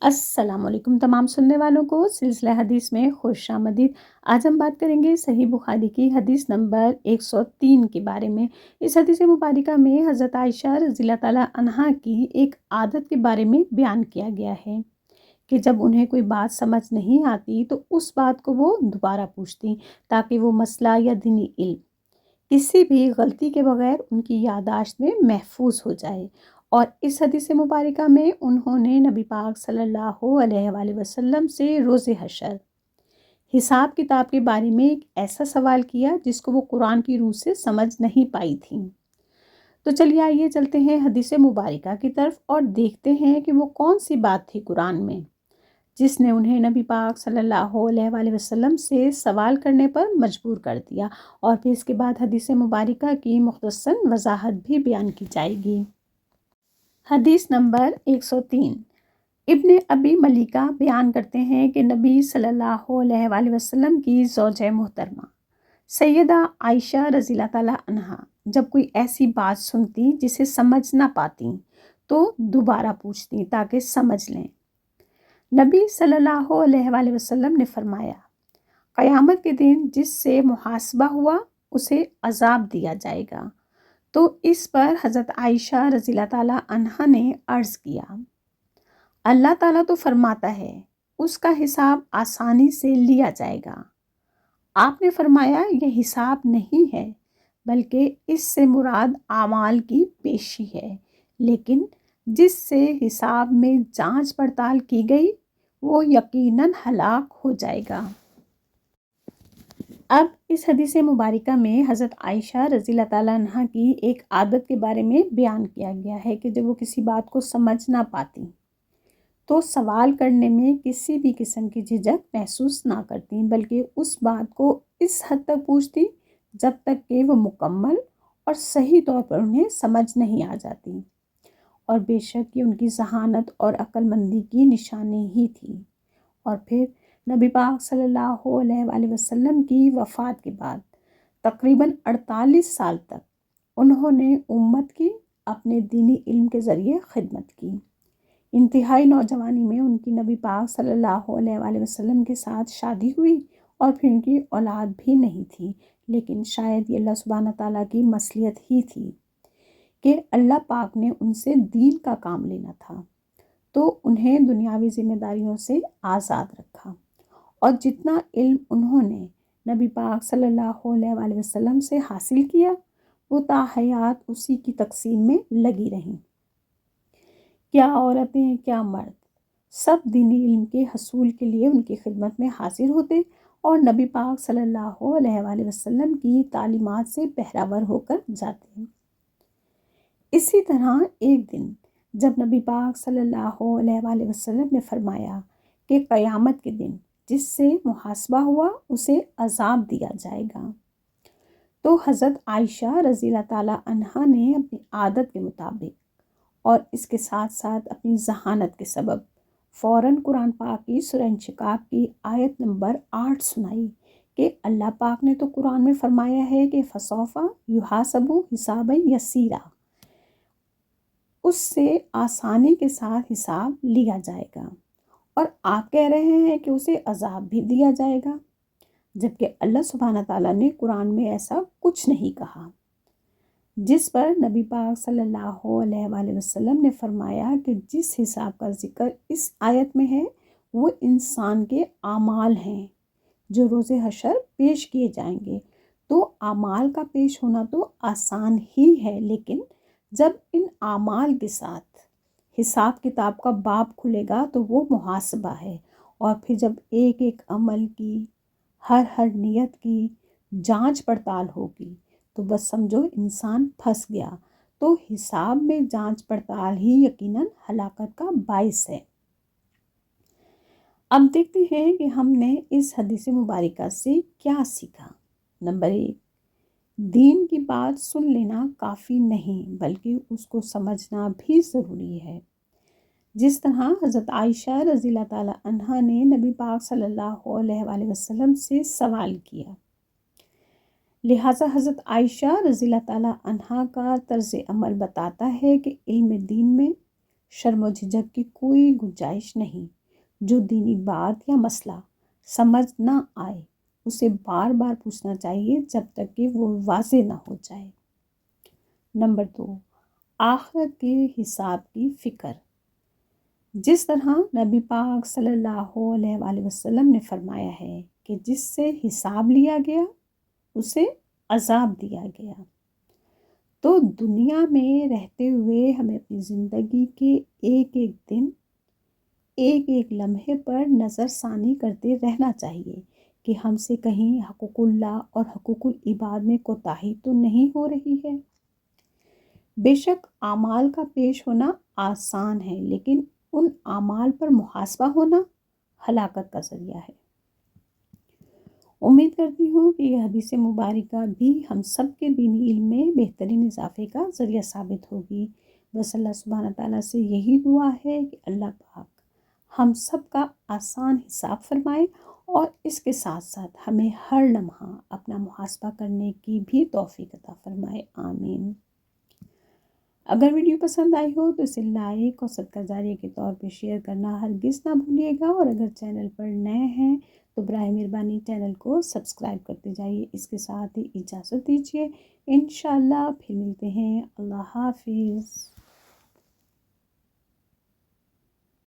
السلام علیکم تمام سننے والوں کو سلسلہ حدیث میں خوش آمدید۔ آج ہم بات کریں گے صحیح بخاری کی حدیث نمبر 103 کے بارے میں۔ اس حدیث مبارکہ میں حضرت عائشہ رضی اللہ تعالیٰ عنہا کی ایک عادت کے بارے میں بیان کیا گیا ہے کہ جب انہیں کوئی بات سمجھ نہیں آتی تو اس بات کو وہ دوبارہ پوچھتی تاکہ وہ مسئلہ یا دینی علم کسی بھی غلطی کے بغیر ان کی یادداشت میں محفوظ ہو جائے۔ اور اس حدیث مبارکہ میں انہوں نے نبی پاک صلی اللہ علیہ وآلہ وسلم سے روز حشر حساب کتاب کے بارے میں ایک ایسا سوال کیا جس کو وہ قرآن کی روح سے سمجھ نہیں پائی تھیں۔ تو چلیے آئیے چلتے ہیں حدیث مبارکہ کی طرف اور دیکھتے ہیں کہ وہ کون سی بات تھی قرآن میں جس نے انہیں نبی پاک صلی اللہ علیہ وآلہ وسلم سے سوال کرنے پر مجبور کر دیا، اور پھر اس کے بعد حدیث مبارکہ کی مختصر وضاحت بھی بیان کی جائے گی۔ حدیث نمبر 103 ابن ابی ملیکہ بیان کرتے ہیں کہ نبی صلی اللہ علیہ وآلہ وسلم کی زوجہ محترمہ سیدہ عائشہ رضی اللہ تعالیٰ عنہا جب کوئی ایسی بات سنتی جسے سمجھ نہ پاتی تو دوبارہ پوچھتی تاکہ سمجھ لیں۔ نبی صلی اللہ علیہ وآلہ وسلم نے فرمایا، قیامت کے دن جس سے محاسبہ ہوا اسے عذاب دیا جائے گا۔ تو اس پر حضرت عائشہ رضی اللہ تعالیٰ عنہا نے عرض کیا، اللہ تعالیٰ تو فرماتا ہے اس کا حساب آسانی سے لیا جائے گا۔ آپ نے فرمایا یہ حساب نہیں ہے بلکہ اس سے مراد اعمال کی پیشی ہے، لیکن جس سے حساب میں جانچ پڑتال کی گئی وہ یقیناً ہلاک ہو جائے گا۔ اب اس حدیث مبارکہ میں حضرت عائشہ رضی اللہ تعالیٰ عنہ کی ایک عادت کے بارے میں بیان کیا گیا ہے کہ جب وہ کسی بات کو سمجھ نہ پاتی تو سوال کرنے میں کسی بھی قسم کی جھجک محسوس نہ کرتی، بلکہ اس بات کو اس حد تک پوچھتی جب تک کہ وہ مکمل اور صحیح طور پر انہیں سمجھ نہیں آ جاتی، اور بے شک یہ ان کی ذہانت اور عقل مندی کی نشانی ہی تھی۔ اور پھر نبی پاک صلی اللہ علیہ وآلہ وسلم کی وفات کے بعد تقریباً 48 سال تک انہوں نے امت کی اپنے دینی علم کے ذریعے خدمت کی۔ انتہائی نوجوانی میں ان کی نبی پاک صلی اللہ علیہ وآلہ وسلم کے ساتھ شادی ہوئی اور پھر ان کی اولاد بھی نہیں تھی، لیکن شاید یہ اللہ سبحانہ تعالیٰ کی مصلحت ہی تھی کہ اللہ پاک نے ان سے دین کا کام لینا تھا، تو انہیں دنیاوی ذمہ داریوں سے آزاد رکھا، اور جتنا علم انہوں نے نبی پاک صلی اللہ علیہ وآلہ وسلم سے حاصل کیا وہ تا حیات اسی کی تقسیم میں لگی رہیں۔ کیا عورتیں کیا مرد سب دینی علم کے حصول کے لیے ان کی خدمت میں حاضر ہوتے اور نبی پاک صلی اللہ علیہ وآلہ وسلم کی تعلیمات سے بہرہ ہو کر جاتے۔ اسی طرح ایک دن جب نبی پاک صلی اللہ علیہ وآلہ وسلم نے فرمایا کہ قیامت کے دن جس سے محاسبہ ہوا اسے عذاب دیا جائے گا، تو حضرت عائشہ رضی اللہ تعالیٰ عنہا نے اپنی عادت کے مطابق اور اس کے ساتھ ساتھ اپنی ذہانت کے سبب فوراً قرآن پاک کی سورہ انشقاق کی آیت نمبر 8 سنائی کہ اللہ پاک نے تو قرآن میں فرمایا ہے کہ فسوف یحاسب حسابا یسیرا، اس سے آسانی کے ساتھ حساب لیا جائے گا، اور آپ کہہ رہے ہیں کہ اسے عذاب بھی دیا جائے گا، جبکہ اللہ سبحانہ تعالیٰ نے قرآن میں ایسا کچھ نہیں کہا۔ جس پر نبی پاک صلی اللہ علیہ وآلہ وسلم نے فرمایا کہ جس حساب کا ذکر اس آیت میں ہے وہ انسان کے اعمال ہیں جو روز حشر پیش کیے جائیں گے۔ تو اعمال کا پیش ہونا تو آسان ہی ہے، لیکن جب ان اعمال کے ساتھ حساب کتاب کا باب کھلے گا تو وہ محاسبہ ہے، اور پھر جب ایک ایک عمل کی ہر نیت کی جانچ پڑتال ہوگی تو بس سمجھو انسان پھنس گیا۔ تو حساب میں جانچ پڑتال ہی یقیناً ہلاکت کا باعث ہے۔ اب دیکھتے ہیں کہ ہم نے اس حدیث مبارکہ سے کیا سیکھا۔ نمبر 1، دین کی بات سن لینا کافی نہیں بلکہ اس کو سمجھنا بھی ضروری ہے۔ جس طرح حضرت عائشہ رضی اللہ تعالیٰ عنہا نے نبی پاک صلی اللہ علیہ وآلہ وسلم سے سوال کیا، لہٰذا حضرت عائشہ رضی اللہ تعالیٰ عنہا کا طرز عمل بتاتا ہے کہ علم دین میں شرم و جھجک کی کوئی گنجائش نہیں۔ جو دینی بات یا مسئلہ سمجھ نہ آئے اسے بار بار پوچھنا چاہیے جب تک کہ وہ واضح نہ ہو جائے۔ نمبر 2، آخرت کے حساب کی فکر۔ جس طرح نبی پاک صلی اللہ علیہ وآلہ وسلم نے فرمایا ہے کہ جس سے حساب لیا گیا اسے عذاب دیا گیا، تو دنیا میں رہتے ہوئے ہمیں اپنی زندگی کے ایک ایک دن، ایک ایک لمحے پر نظر ثانی کرتے رہنا چاہیے کہ ہم سے کہیں حقوق اللہ اور حقوق العباد میں کوتاہی تو نہیں ہو رہی ہے۔ بے شک اعمال کا پیش ہونا آسان ہے، لیکن ان اعمال پر محاسبہ ہونا ہلاکت کا ذریعہ ہے۔ امید کرتی ہوں کہ یہ حدیث مبارکہ بھی ہم سب کے دینی علم میں بہترین اضافے کا ذریعہ ثابت ہوگی۔ بس اللہ سبحانہ تعالیٰ سے یہی دعا ہے کہ اللہ پاک ہم سب کا آسان حساب فرمائے اور اس کے ساتھ ساتھ ہمیں ہر لمحہ اپنا محاسبہ کرنے کی بھی توفیق عطا فرمائے، آمین۔ اگر ویڈیو پسند آئی ہو تو اسے لائک اور صدقہ جاریہ کے طور پہ شیئر کرنا ہرگز نہ بھولیے گا، اور اگر چینل پر نئے ہیں تو براہ مہربانی چینل کو سبسکرائب کرتے جائیے۔ اس کے ساتھ ہی اجازت دیجیے، انشاءاللہ پھر ملتے ہیں۔ اللہ حافظ۔